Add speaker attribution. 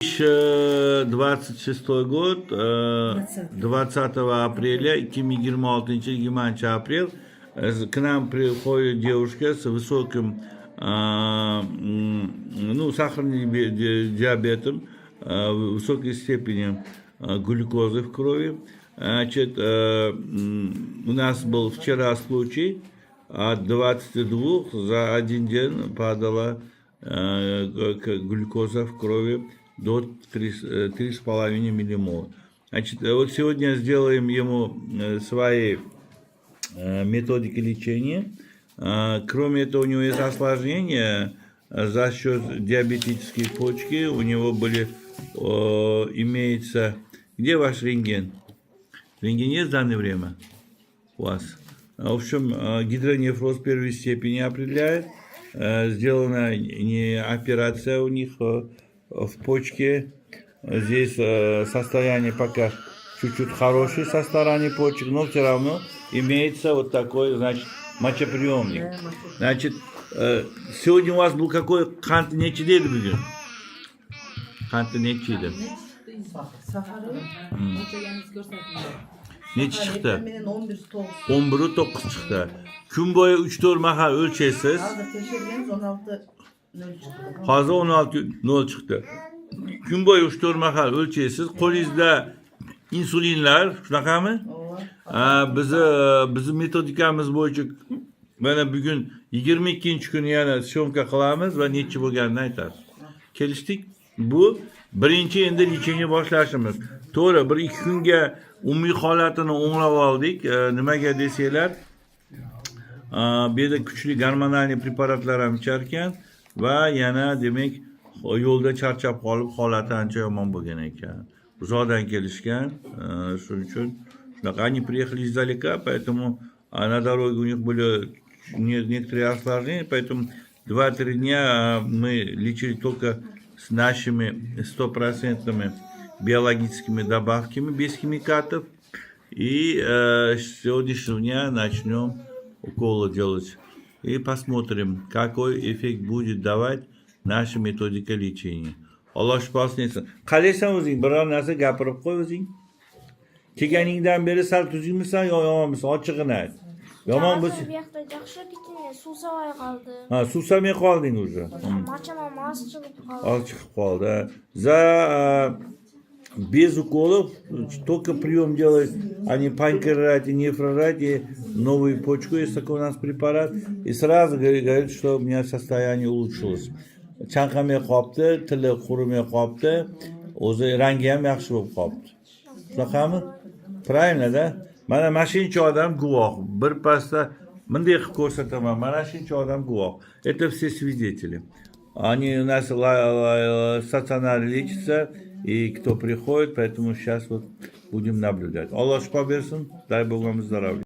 Speaker 1: 2026 год, 20 апреля, 2026 апрель, к нам приходит девушка с высоким, сахарным диабетом, высокой степени глюкозы в крови. Значит, у нас был вчера случай, от 22 за один день падала глюкоза в крови до 3,5 миллимола. Значит, вот сегодня сделаем ему свои методики лечения. Кроме этого, у него есть осложнения за счет диабетической почки. У него имеется... Где ваш рентген? Рентген есть в данное время у вас? В общем, гидронефроз первой степени определяет. Сделана операция у них в почке. Здесь состояние пока чуть-чуть хорошее со стороны почек, но все равно имеется вот такой, значит, мочеприемник. Значит, сегодня у вас был какой kanti neçideydi bugün? Kanti neçiydi? Neçi çıktı? 11'i 9 çıktı. Gün boyu 3-4 mahal ölçesiz. Hazır 16 çıktı. Gün boyu 3-4 mahal ölçesiz. Qo'lingizda insulinlar, shunaqami? Bizim metodikamiz bo'yicha mana bugun 22-kuni yana syomka qilamiz va nechi bo'lganini aytasiz. Kelishdik? Bu birinchi endi lecheniya boshlashimiz. To'g'ri, 1-2 kunga umumiy holatini o'nglab oldik. Nimaga desanglar, bu yerda kuchli gormonal preparatlar ham ichar ekan va yana demak yo'lda charchab qolib holati ancha yomon bo'lgan ekan. Uzoqdan kelishgan, shuning uchun shunaqa. Они приехали издалека, поэтому на дороге у них были некоторые осложнения, поэтому 2-3 дня мы лечили только с нашими 100% биологическими добавками, без химикатов. И с сегодняшнего дня начнем уколы делать. И посмотрим, какой эффект будет давать наша методика лечения. Alloh shifosini etsin. Qalaysan o'zing? Biror narsa gapirib qo'y o'zing. Kelganingdan beri sal tuzukmisan yo yomonmisan? Ochig'ini ayt. Yomon bo'lsa,
Speaker 2: bu yoqda yaxshi ketini suv savay qoldi.
Speaker 1: Ha, suv samay qolding уже.
Speaker 2: Machama chiqib qoldi.
Speaker 1: Chiqib qoldi. Без уколов, только прием делать, они панкерат и нефрорат, и новую почку, есть такой у нас препарат, и сразу говорит, что у меня состояние улучшилось. Chanqamay qolibdi, tili qurimay qolibdi, o'zi rangi ham yaxshi bo'lib qolibdi. Shunaqami? Правильно, да? Mana shuncha odam guvoh. Bir pasda bunday qilib ko'rsataman. Mana shuncha odam guvoh. Это все свидетели. Они у нас стационарно лечатся, и кто приходит, поэтому сейчас вот будем наблюдать. Аллах шифа берсин, дай Бог вам здоровья.